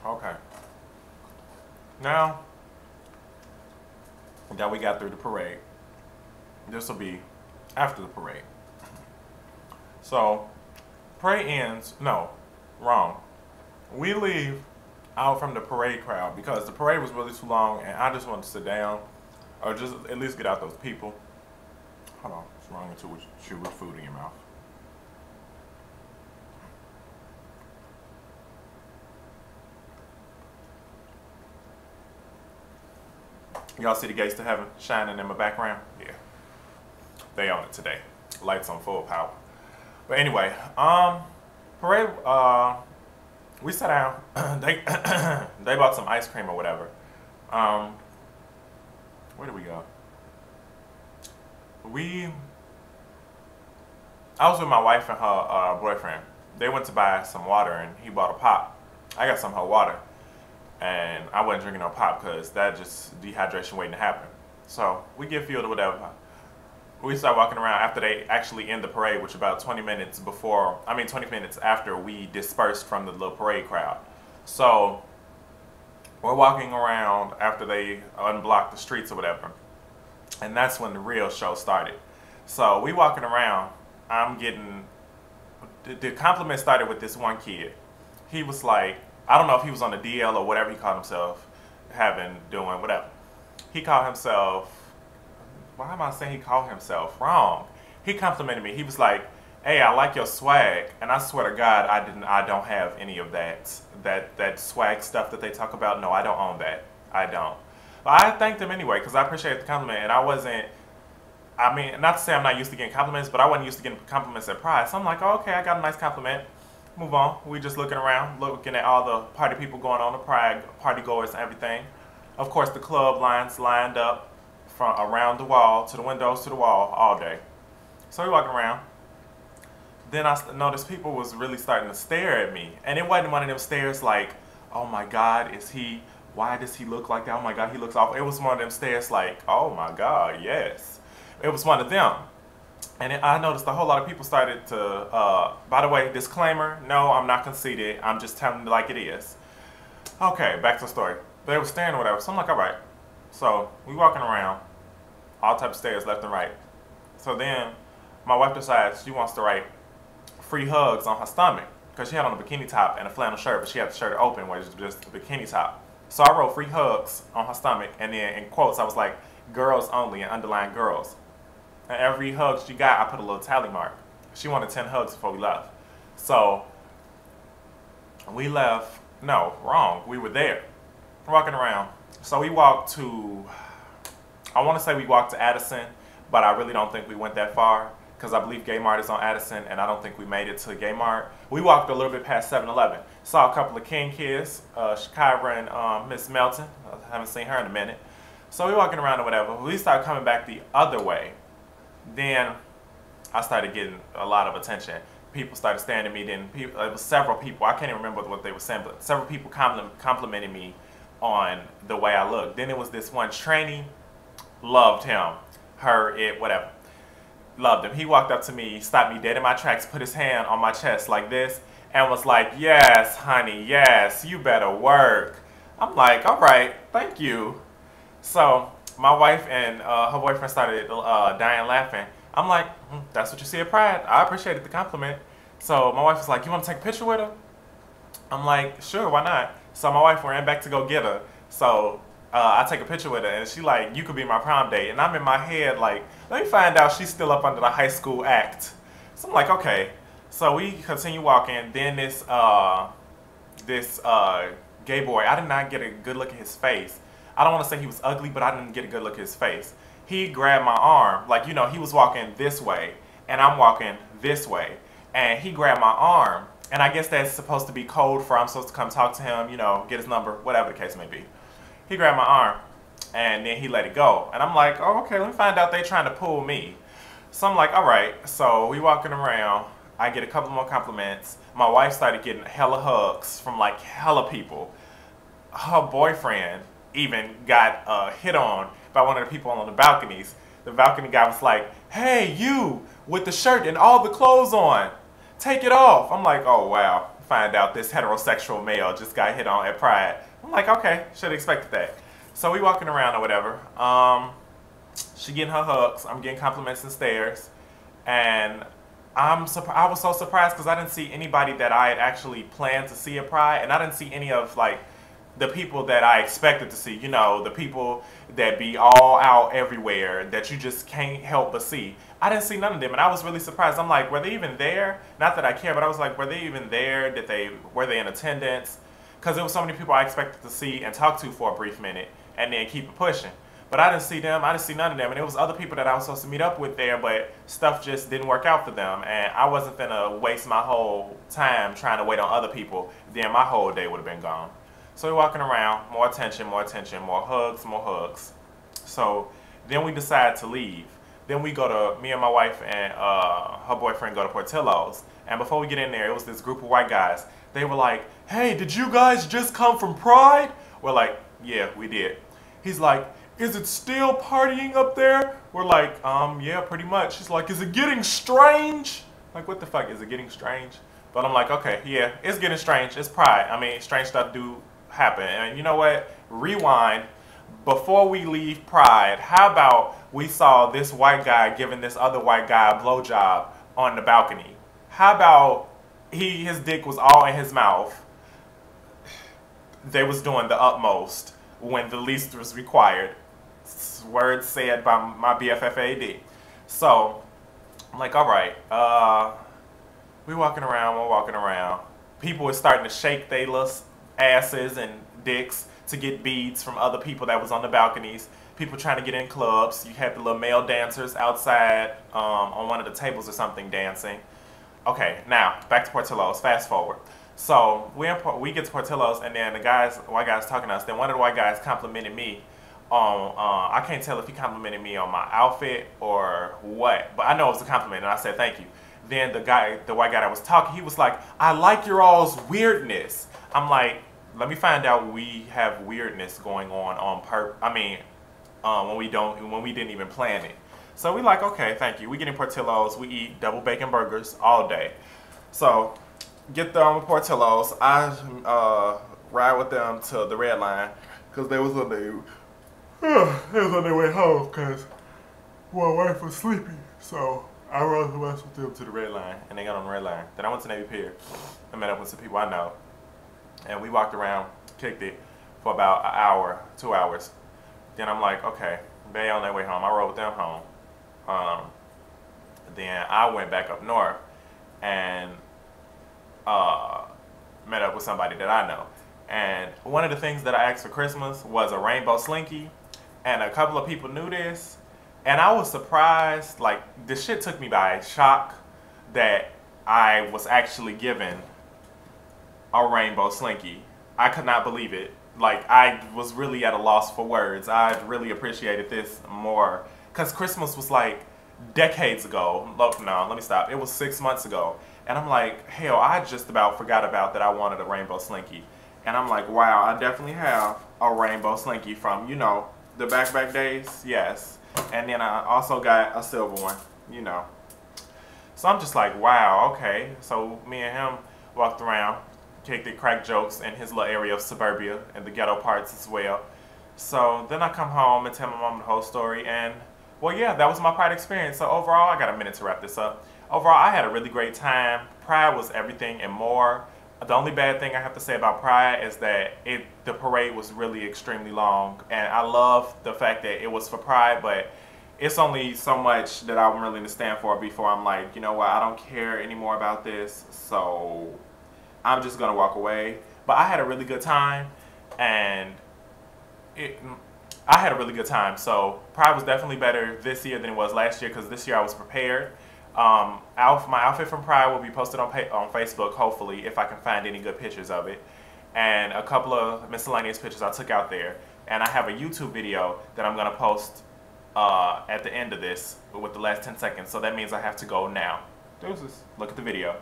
Okay. Now that we got through the parade, this will be after the parade. So, parade ends. No, wrong. We leave out from the parade crowd because the parade was really too long, and I just wanted to sit down or just at least get out those people. Hold on, what's wrong with you with food in your mouth? Y'all see the gates to heaven shining in my background? Yeah, they on it today. Lights on full power. But anyway, parade. We sat down. They they bought some ice cream or whatever. Where did we go? I was with my wife and her boyfriend. They went to buy some water, and he bought a pop. I got some hot water, and I wasn't drinking no pop because that just dehydration waiting to happen. So we get fueled or whatever. We start walking around after they actually end the parade, which about 20 minutes before, 20 minutes after we dispersed from the little parade crowd. So we're walking around after they unblocked the streets or whatever. And that's when the real show started. So we walking around, I'm getting, the compliment started with this one kid. He was like, I don't know if he was on the DL or whatever he called himself, doing whatever. He called himself, why am I saying he called himself? Wrong. He complimented me. He was like, hey, I like your swag. And I swear to God, I don't have any of that swag stuff that they talk about. No, I don't own that. I don't. But I thanked him anyway because I appreciate the compliment, and not to say I'm not used to getting compliments, but I wasn't used to getting compliments at Pride. So I'm like, oh, okay, I got a nice compliment. Move on. We just looking around, looking at all the party people going on, the Pride party goers and everything. Of course, the club lines lined up from around the wall to the windows to the wall all day. So we walking around. Then I noticed people was really starting to stare at me, and it wasn't one of them stares like, oh my God, why does he look like that? Oh my God, he looks awful. It was one of them stares like, oh my God, yes. It was one of them. And I noticed a whole lot of people started to, by the way, disclaimer, no, I'm not conceited. I'm just telling it like it is. Okay, back to the story. They were staring or whatever, so I'm like, all right. So we walking around, all type of stairs left and right. So then my wife decides she wants to write free hugs on her stomach because she had on a bikini top and a flannel shirt, but she had the shirt open where it was just a bikini top. So I wrote free hugs on her stomach, and then in quotes I was like, girls only, and underlined girls. And every hug she got, I put a little tally mark. She wanted 10 hugs before we left. So we left, no, wrong, we were there, walking around. So we walked to, I want to say we walked to Addison, but I really don't think we went that far because I believe Gay Mart is on Addison, and I don't think we made it to Gay Mart. We walked a little bit past 7-Eleven. Saw a couple of King kids, Shakira and Miss Melton. I haven't seen her in a minute. So we walking around or whatever. We started coming back the other way. Then I started getting a lot of attention. People started staring at me. Then it was several people. I can't even remember what they were saying, but several people complimented me on the way I looked. Then it was this one trainee, loved him, her, it, whatever. Loved him. He walked up to me, stopped me dead in my tracks, put his hand on my chest like this, and was like, yes, honey, yes, you better work. I'm like, all right, thank you. So my wife and her boyfriend started dying laughing. I'm like, that's what you see at Pride. I appreciated the compliment. So my wife was like, you want to take a picture with her? I'm like, sure, why not? So my wife ran back to go get her. So I take a picture with her, and she like, you could be my prom date. And I'm in my head like, let me find out she's still up under the high school act. So I'm like, okay. So we continue walking. Then this gay boy, I did not get a good look at his face. I don't want to say he was ugly, but I didn't get a good look at his face. He grabbed my arm, like, you know, he was walking this way, and I'm walking this way. And he grabbed my arm, and I guess that's supposed to be code for I'm supposed to come talk to him, you know, get his number, whatever the case may be. He grabbed my arm, and then he let it go. And I'm like, oh, okay, let me find out they trying to pull me. So I'm like, all right. So we walking around. I get a couple more compliments. My wife started getting hella hugs from like hella people. Her boyfriend even got hit on by one of the people on the balconies. The balcony guy was like, hey, you with the shirt and all the clothes on, take it off. I'm like, oh, wow. find out this heterosexual male just got hit on at Pride. I'm like, okay, should have expected that. So we walking around or whatever. She getting her hugs. I'm getting compliments and stares. And I was so surprised because I didn't see anybody that I had actually planned to see at Pride. And I didn't see any of, like, the people that I expected to see. You know, the people that be all out everywhere that you just can't help but see. I didn't see none of them, and I was really surprised. I'm like, were they even there? Not that I care, but I was like, were they even there? Were they in attendance? Because there was so many people I expected to see and talk to for a brief minute, and then keep it pushing. But I didn't see them. I didn't see none of them, and it was other people that I was supposed to meet up with there, but stuff just didn't work out for them, and I wasn't gonna waste my whole time trying to wait on other people. Then my whole day would have been gone. So we're walking around, more attention, more hugs, more hugs. So then we decide to leave. Then we go to, me and my wife and her boyfriend go to Portillo's. And before we get in there, it was this group of white guys. They were like, hey, did you guys just come from Pride? We're like, yeah, we did. He's like, is it still partying up there? We're like, yeah, pretty much. He's like, is it getting strange? Like, what the fuck, is it getting strange? But I'm like, okay, yeah, it's getting strange. It's Pride. I mean, strange stuff do happen. And you know what? Rewind. Before we leave Pride, how about we saw this white guy giving this other white guy a blowjob on the balcony? How about his dick was all in his mouth? They was doing the utmost when the least was required. Words said by my BFF AD. So I'm like, all right, we're walking around. People were starting to shake their little asses and dicks to get beads from other people that was on the balconies. People trying to get in clubs. You had the little male dancers outside on one of the tables or something dancing. Okay, now back to Portillo's. Fast forward. So we get to Portillo's, and then the white guys talking to us. Then one of the white guys complimented me on, I can't tell if he complimented me on my outfit or what, but I know it was a compliment, and I said thank you. Then the white guy that was talking, he was like, I like your all's weirdness. I'm like, let me find out we have weirdness going on when we didn't even plan it. So we like, okay, thank you. We get in Portillo's, we eat double bacon burgers all day. So get there with Portillo's. I ride with them to the red line because they was on their way home because my wife was sleepy. So I rode with them to the red line, and they got on the red line. Then I went to Navy Pier and met up with some people I know. And we walked around, kicked it for about an hour, 2 hours. Then I'm like, okay, they on their way home. I rode with them home. Then I went back up north and met up with somebody that I know. And one of the things that I asked for Christmas was a rainbow slinky. And a couple of people knew this. And I was surprised, like, this shit took me by shock that I was actually given a rainbow slinky. I could not believe it. Like, I was really at a loss for words. I really appreciated this more. Because Christmas was like decades ago. Look, no, let me stop. It was 6 months ago. And I'm like, hell, I just about forgot about that I wanted a rainbow slinky. And I'm like, wow, I definitely have a rainbow slinky from, you know, the back days. Yes. And then I also got a silver one, you know. So I'm just like, wow, okay. So me and him walked around, kicked it, cracked jokes in his little area of suburbia and the ghetto parts as well. So then I come home and tell my mom the whole story, and well, yeah, that was my Pride experience. So overall, I got a minute to wrap this up. Overall, I had a really great time. Pride was everything and more. The only bad thing I have to say about Pride is that the parade was really extremely long, and I love the fact that it was for Pride, but it's only so much that I'm willing to stand for before I'm like, you know what, I don't care anymore about this, so I'm just gonna walk away. But I had a really good time, and I had a really good time. So Pride was definitely better this year than it was last year, because this year I was prepared. My outfit from Pride will be posted on Facebook, hopefully, if I can find any good pictures of it, and a couple of miscellaneous pictures I took out there. And I have a YouTube video that I'm gonna post at the end of this with the last 10 seconds. So that means I have to go now. Deuces. Look at the video.